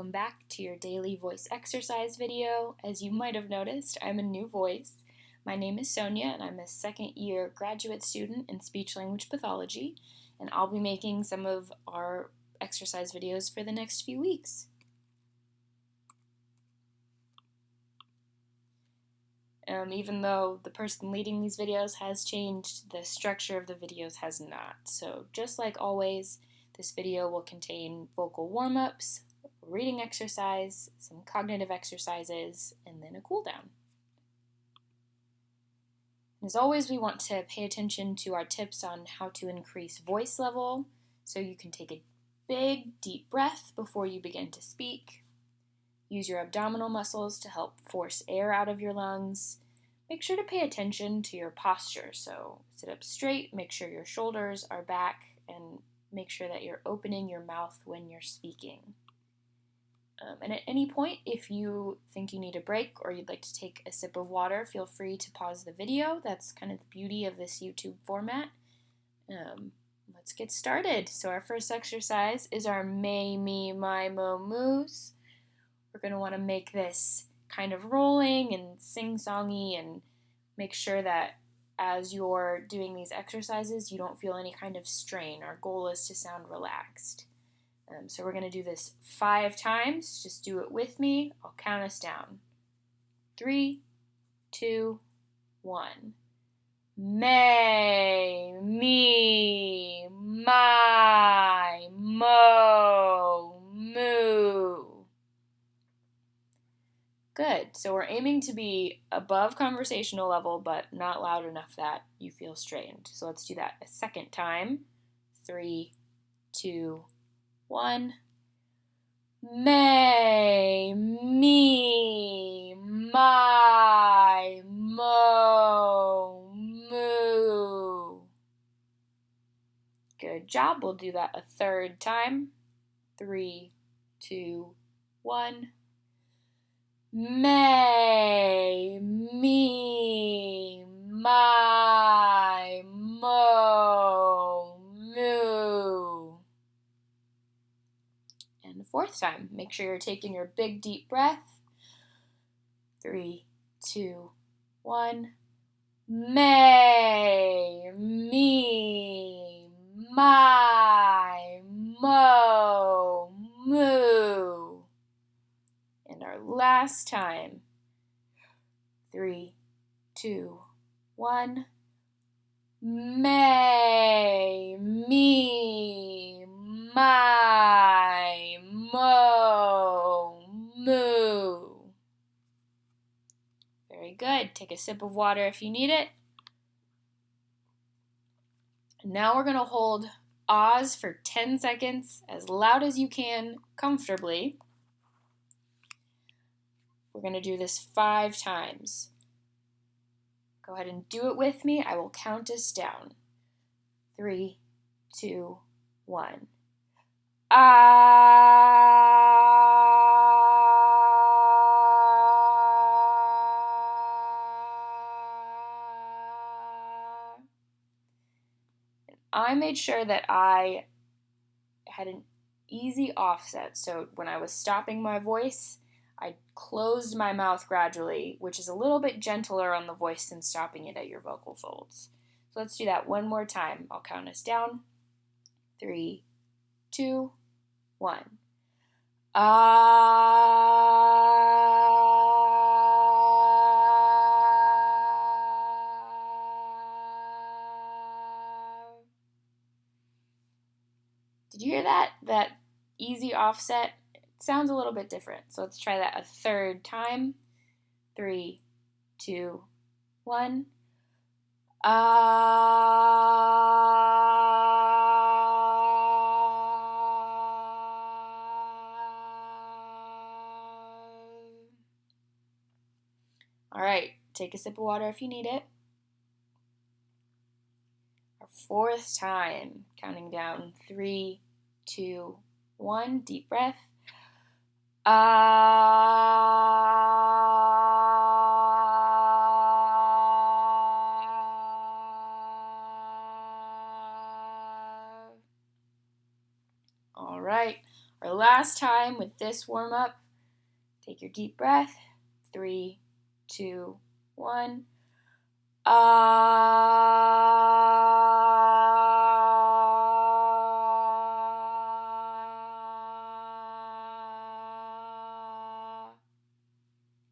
Welcome back to your daily voice exercise video. As you might have noticed, I'm a new voice. My name is Sonia and I'm a second year graduate student in speech language pathology, and I'll be making some of our exercise videos for the next few weeks. Even though the person leading these videos has changed, the structure of the videos has not. So just like always, this video will contain vocal warm-ups, reading exercise, some cognitive exercises, and then a cool down. As always, we want to pay attention to our tips on how to increase voice level, so you can take a big, deep breath before you begin to speak. Use your abdominal muscles to help force air out of your lungs. Make sure to pay attention to your posture, so sit up straight, make sure your shoulders are back, and make sure that you're opening your mouth when you're speaking. And at any point, if you think you need a break or you'd like to take a sip of water, feel free to pause the video. That's kind of the beauty of this YouTube format. Let's get started. So our first exercise is our may, me, my, mo, moos. We're going to want to make this kind of rolling and sing-songy and make sure that as you're doing these exercises, you don't feel any kind of strain. Our goal is to sound relaxed. So we're going to do this 5 times. Just do it with me. I'll count us down. 3, 2, 1. May, me, my, mo, moo. Good. So we're aiming to be above conversational level, but not loud enough that you feel strained. So let's do that a second time. 3, 2, 1. May, me, my, mo, moo. Good job. We'll do that a third time. 3, 2, 1. May, me, my, mo, moo. And the fourth time, make sure you're taking your big deep breath. 3, 2, 1. May, me, my, mo, moo. And our last time. 3, 2, 1. May, me, my, mo, moo. Very good. Take a sip of water if you need it. And now we're going to hold ahs for 10 seconds, as loud as you can, comfortably. We're going to do this 5 times. Go ahead and do it with me. I will count us down. 3, 2, 1. I made sure that I had an easy offset, so when I was stopping my voice, I closed my mouth gradually, which is a little bit gentler on the voice than stopping it at your vocal folds. So let's do that one more time. I'll count us down. 3, 2, 1. Did you hear that? That easy offset? It sounds a little bit different. So let's try that a third time. 3, 2, 1. All right, take a sip of water if you need it. Our 4th time, counting down. 3, 2, 1. Deep breath. All right, our last last time with this warm-up. Take your deep breath. 3, 2, 1.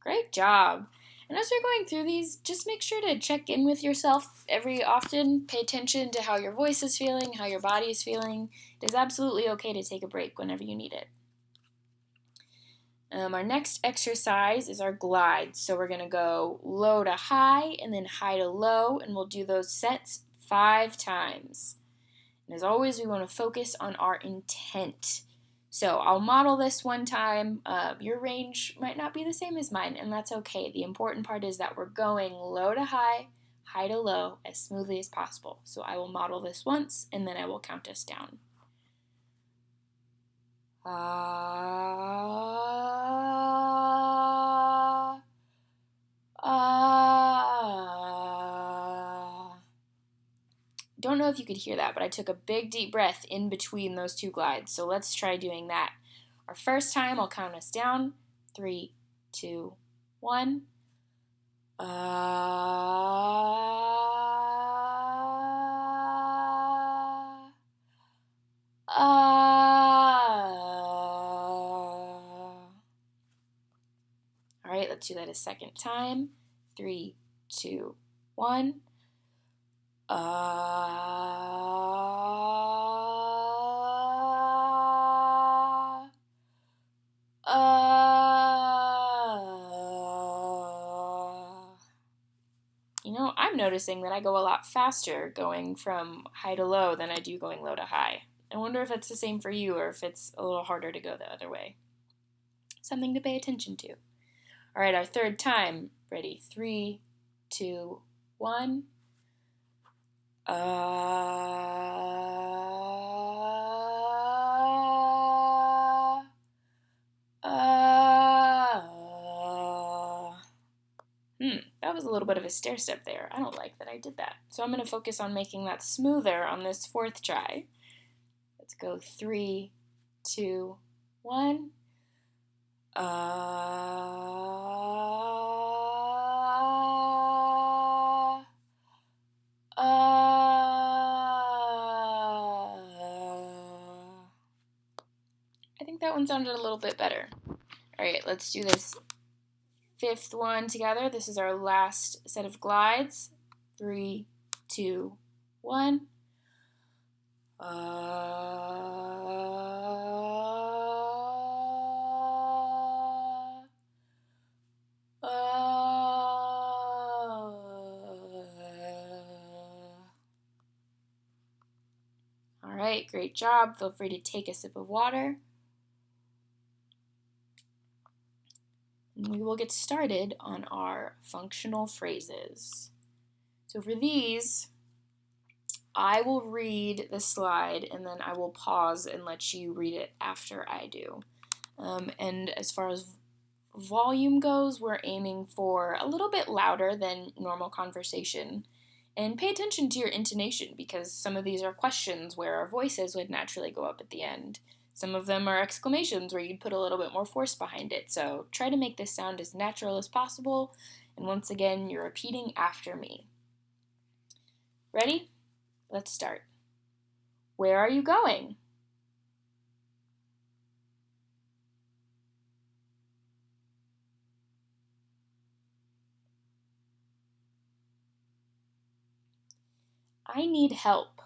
Great job. And as you're going through these, just make sure to check in with yourself every often. Pay attention to how your voice is feeling, how your body is feeling. It is absolutely okay to take a break whenever you need it. Our next exercise is our glides. So we're going to go low to high and then high to low, and we'll do those sets 5 times. And as always, we want to focus on our intent. So I'll model this one time. Your range might not be the same as mine, and that's okay. The important part is that we're going low to high, high to low, as smoothly as possible. So I will model this once, and then I will count us down. Don't know if you could hear that, but I took a big deep breath in between those 2 glides. So let's try doing that. Our first time, I'll count us down. 3, 2, 1. All right, let's do that a second time. 3, 2, 1. You know, I'm noticing that I go a lot faster going from high to low than I do going low to high. I wonder if it's the same for you or if it's a little harder to go the other way. Something to pay attention to. All right, our third time. Ready? 3, 2, 1. That was a little bit of a stair step there. I don't like that I did that. So I'm going to focus on making that smoother on this 4th try. Let's go 3, 2, 1. I think that one sounded a little bit better. All right, let's do this 5th one together. This is our last set of glides. 3, 2, 1. All right, great job. Feel free to take a sip of water. And we will get started on our functional phrases. So for these, I will read the slide and then I will pause and let you read it after I do. And as far as volume goes, we're aiming for a little bit louder than normal conversation. And pay attention to your intonation because some of these are questions where our voices would naturally go up at the end. Some of them are exclamations where you'd put a little bit more force behind it. So try to make this sound as natural as possible. And once again, you're repeating after me. Ready? Let's start. Where are you going? I need help.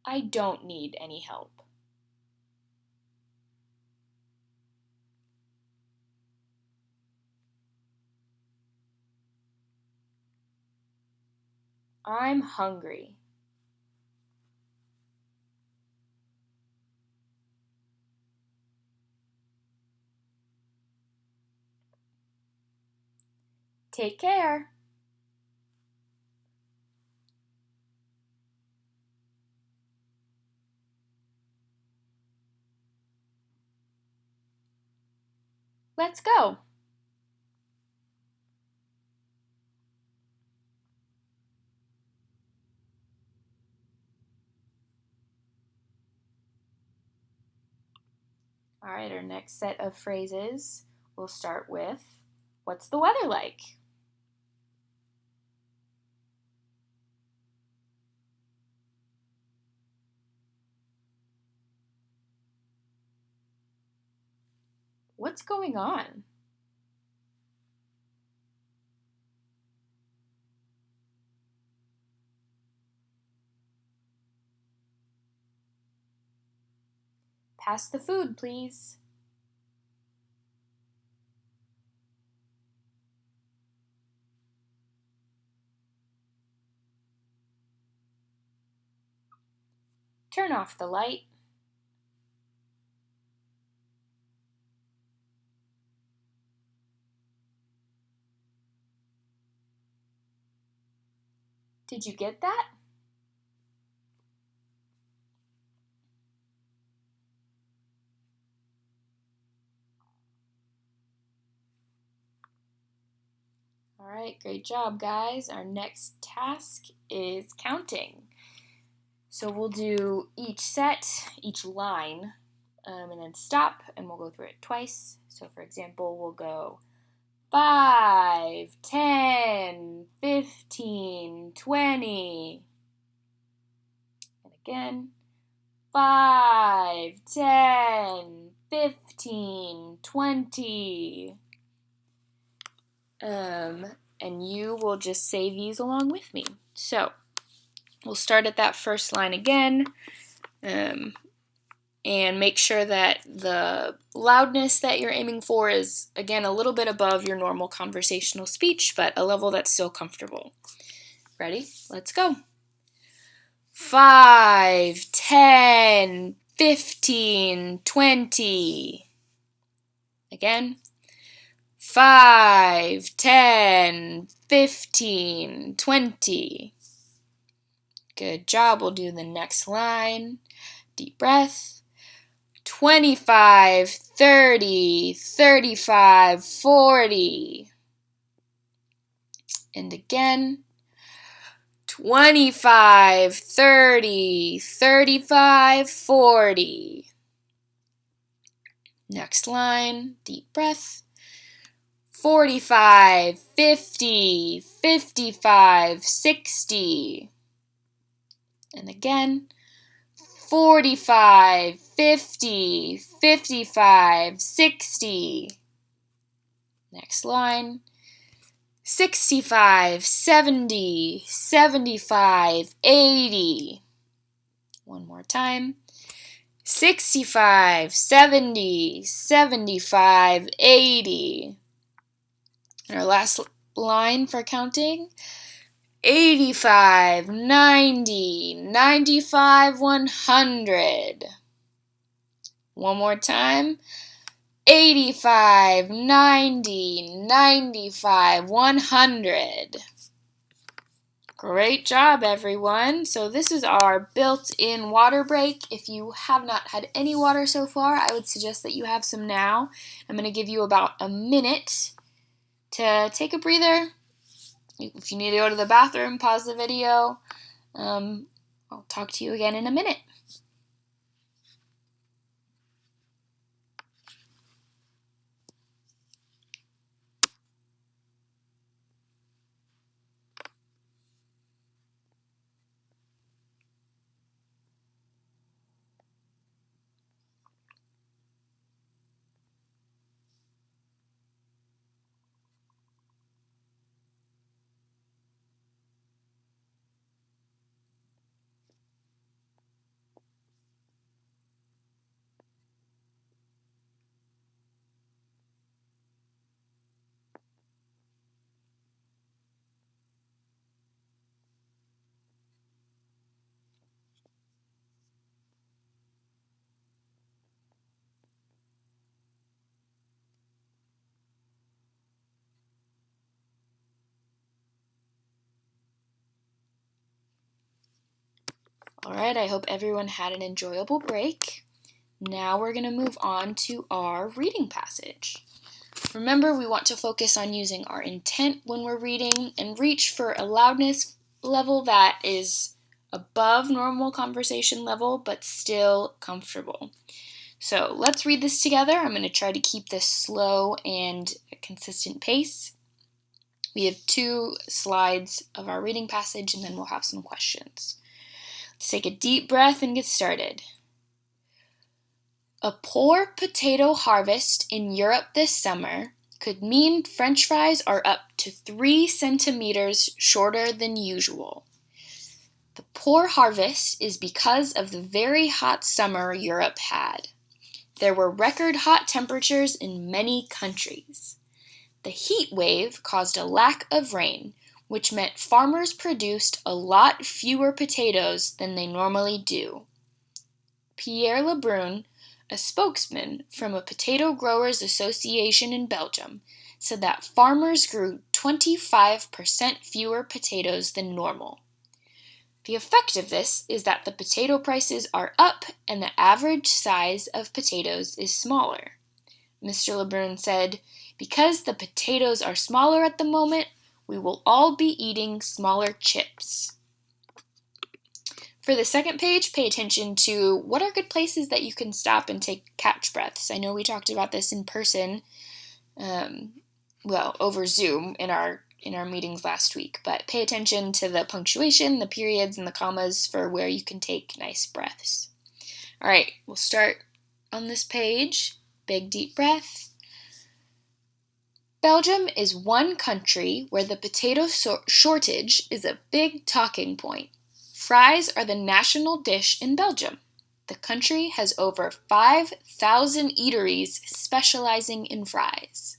I don't need any help. I'm hungry. Take care. Let's go. All right, our next set of phrases, we'll start with, what's the weather like? What's going on? Pass the food, please. Turn off the light. Did you get that? All right, great job, guys. Our next task is counting. So we'll do each set, each line, and then stop, and we'll go through it twice. So for example, we'll go 5, 10, 15, 20. And again, 5, 10, 15, 20. And you will just say these along with me. So we'll start at that first line again, and make sure that the loudness that you're aiming for is, again, a little bit above your normal conversational speech, but a level that's still comfortable. Ready? Let's go. 5, 10, 15, 20. Again. 5, 10, 15, 20. Good job. We'll do the next line. Deep breath. 25, 30, 35, 40. And again. 25, 30, 35, 40. Next line. Deep breath. 45, 50, 55, 60. And again, 45, 50, 55, 60. Next line, 65, 70, 75, 80. One more time. 65, 70, 75, 80. And our last line for counting, 85, 90, 95, 100. One more time, 85, 90, 95, 100. Great job, everyone. So this is our built-in water break. If you have not had any water so far, I would suggest that you have some now. I'm going to give you about a minute to take a breather. If you need to go to the bathroom, pause the video. I'll talk to you again in a minute. Alright, I hope everyone had an enjoyable break. Now we're going to move on to our reading passage. Remember, we want to focus on using our intent when we're reading and reach for a loudness level that is above normal conversation level but still comfortable. So let's read this together. I'm going to try to keep this slow and a consistent pace. We have 2 slides of our reading passage, and then we'll have some questions. Let's take a deep breath and get started. A poor potato harvest in Europe this summer could mean French fries are up to 3 centimeters shorter than usual. The poor harvest is because of the very hot summer Europe had. There were record hot temperatures in many countries. The heat wave caused a lack of rain, which meant farmers produced a lot fewer potatoes than they normally do. Pierre Lebrun, a spokesman from a potato growers association in Belgium, said that farmers grew 25% fewer potatoes than normal. The effect of this is that the potato prices are up and the average size of potatoes is smaller. Mr. Lebrun said, "Because the potatoes are smaller at the moment, we will all be eating smaller chips." For the second page, pay attention to what are good places that you can stop and catch breaths. I know we talked about this in person, over Zoom in our meetings last week, but pay attention to the punctuation, the periods, and the commas for where you can take nice breaths. All right, we'll start on this page. Big deep breath. Belgium is one country where the potato shortage is a big talking point. Fries are the national dish in Belgium. The country has over 5,000 eateries specializing in fries.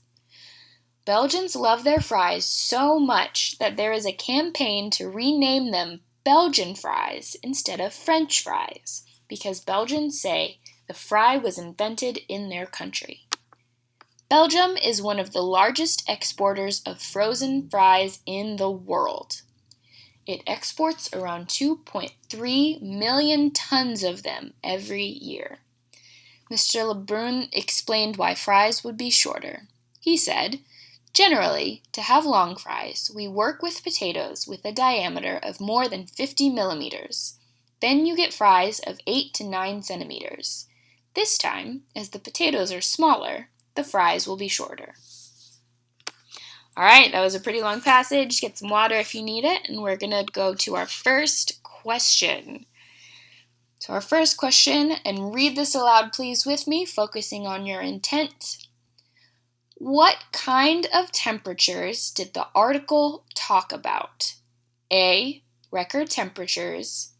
Belgians love their fries so much that there is a campaign to rename them Belgian fries instead of French fries, because Belgians say the fry was invented in their country. Belgium is one of the largest exporters of frozen fries in the world. It exports around 2.3 million tons of them every year. Mr. Lebrun explained why fries would be shorter. He said, "Generally, to have long fries, we work with potatoes with a diameter of more than 50 millimeters. Then you get fries of 8 to 9 centimeters. This time, as the potatoes are smaller, the fries will be shorter." All right, that was a pretty long passage. Get some water if you need it, and we're going to go to our first question. So our first question, and read this aloud please with me, focusing on your intent. What kind of temperatures did the article talk about? A, record temperatures.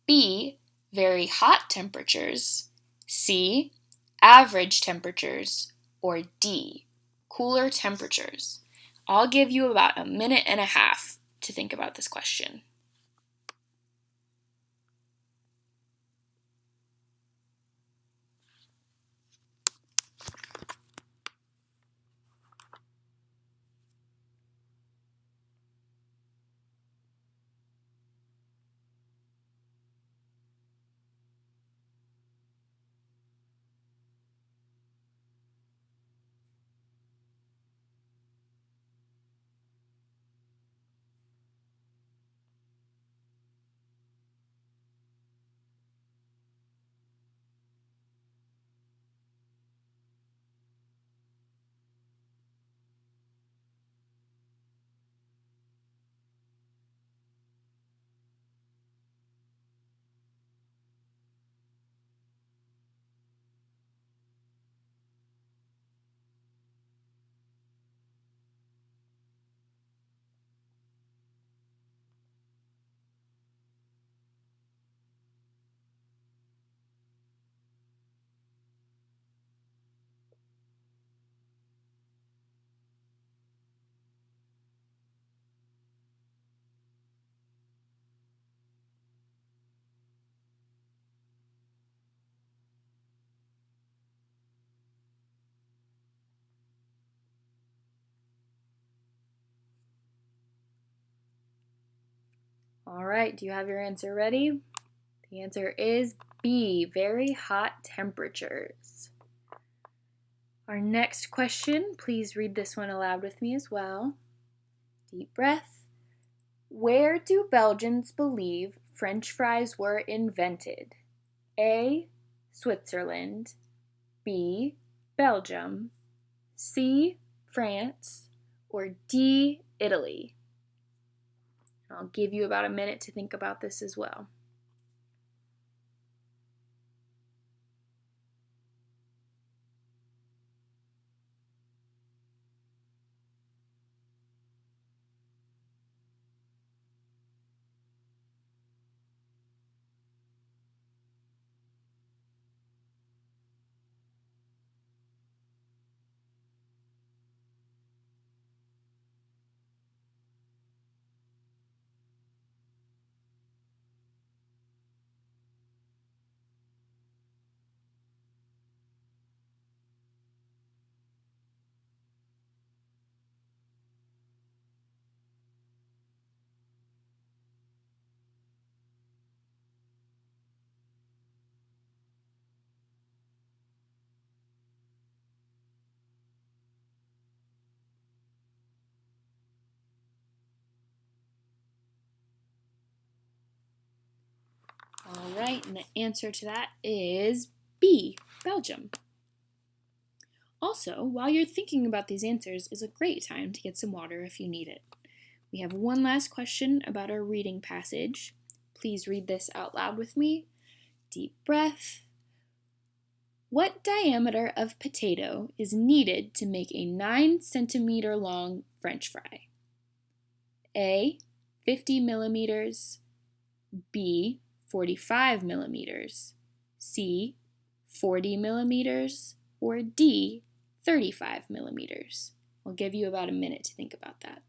B, very hot temperatures. C, average temperatures. Or D, cooler temperatures. I'll give you about a minute and a half to think about this question. All right, do you have your answer ready? The answer is B, very hot temperatures. Our next question, please read this one aloud with me as well. Deep breath. Where do Belgians believe French fries were invented? A, Switzerland. B, Belgium, C, France, or D, Italy? I'll give you about a minute to think about this as well. All right, and the answer to that is B, Belgium. Also, while you're thinking about these answers is a great time to get some water if you need it. We have one last question about our reading passage. Please read this out loud with me. Deep breath. What diameter of potato is needed to make a 9-centimeter long French fry? A, 50 millimeters, B, 45 millimeters, C, 40 millimeters, or D, 35 millimeters. I'll give you about a minute to think about that.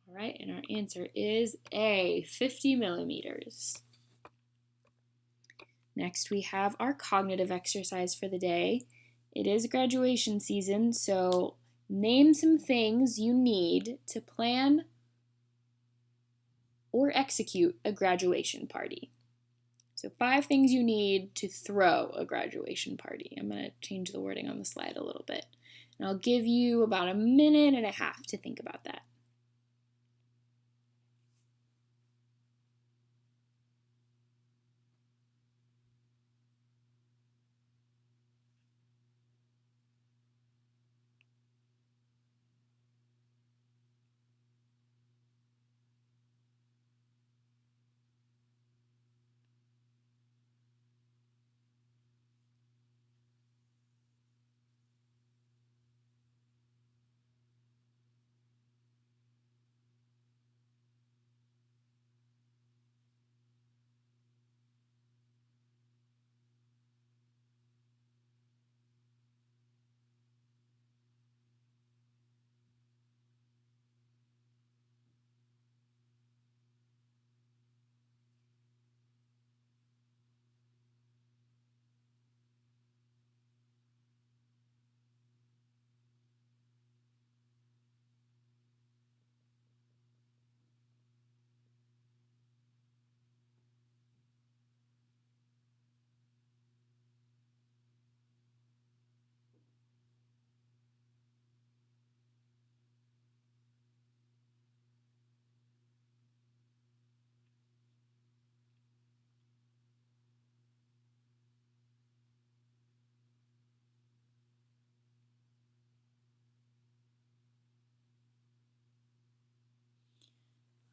All right, and our answer is A, 50 millimeters. Next, we have our cognitive exercise for the day. It is graduation season, so name some things you need to plan or execute a graduation party. So 5 things you need to throw a graduation party. I'm going to change the wording on the slide a little bit. And I'll give you about a minute and a half to think about that.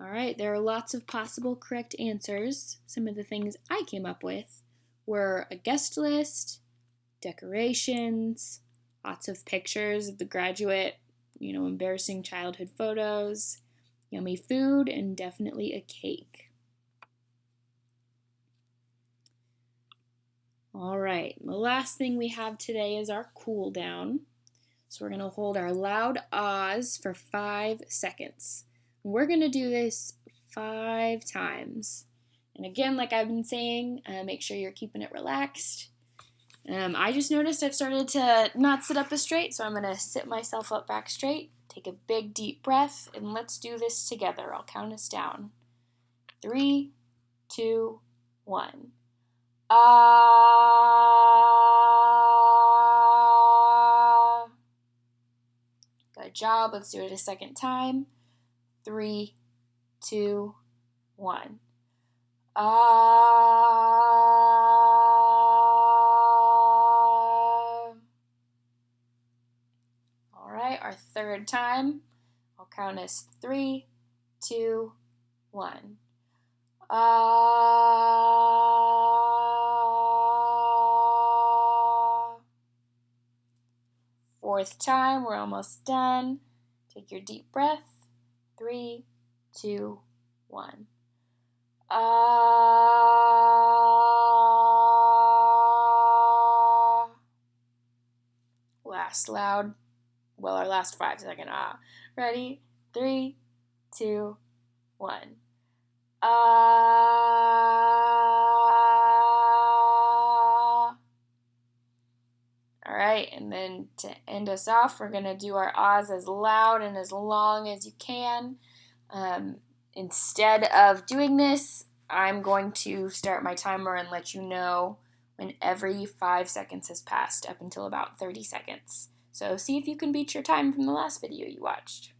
All right, there are lots of possible correct answers. Some of the things I came up with were a guest list, decorations, lots of pictures of the graduate, embarrassing childhood photos, yummy food, and definitely a cake. All right, the last thing we have today is our cool down. So we're going to hold our loud ahs for 5 seconds. We're going to do this 5 times. And again, like I've been saying, make sure you're keeping it relaxed. I just noticed I've started to not sit up as straight, so I'm going to sit myself up back straight. Take a big deep breath, and let's do this together. I'll count us down. 3, 2, 1. Ah. Good job. Let's do it a second time. 3, 2, 1. Ah. All right, our third time. I'll count us 3, 2, 1. Ah. Fourth time, we're almost done. Take your deep breath. 3, 2, 1. Ah. Last loud. Well, our last 5-second ah. Ready? 3, 2, 1. Ah. All right, and then to end us off, we're going to do our ahs as loud and as long as you can. Instead of doing this, I'm going to start my timer and let you know when every 5 seconds has passed, up until about 30 seconds. So see if you can beat your time from the last video you watched.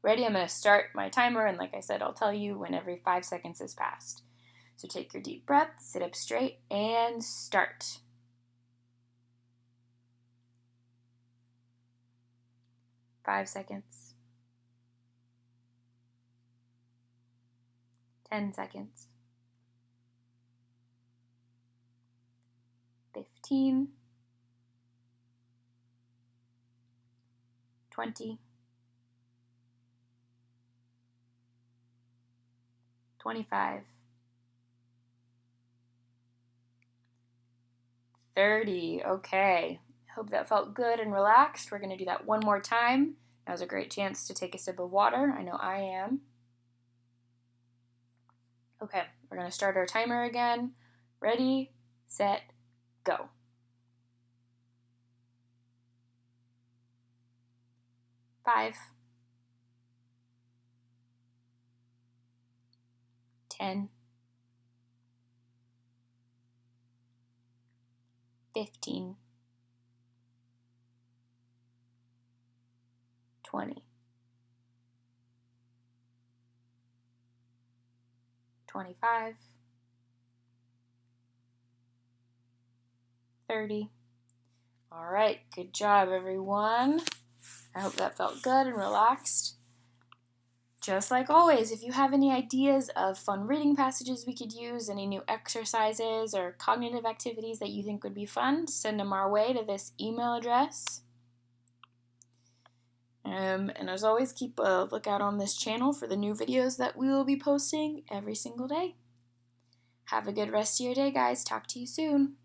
Ready? I'm going to start my timer, and like I said, I'll tell you when every 5 seconds has passed. So take your deep breath, sit up straight, and start. 5 seconds. 10 seconds. 15. 20. 25. 30. Okay. Hope that felt good and relaxed. We're going to do that one more time. That was a great chance to take a sip of water. I know I am. Okay, we're going to start our timer again. Ready, set, go. 5. 10. 15. 20. 25. 30. All right, good job, everyone. I hope that felt good and relaxed. Just like always, if you have any ideas of fun reading passages we could use, any new exercises or cognitive activities that you think would be fun, send them our way to this email address. And as always, keep a lookout on this channel for the new videos that we will be posting every single day. Have a good rest of your day, guys. Talk to you soon.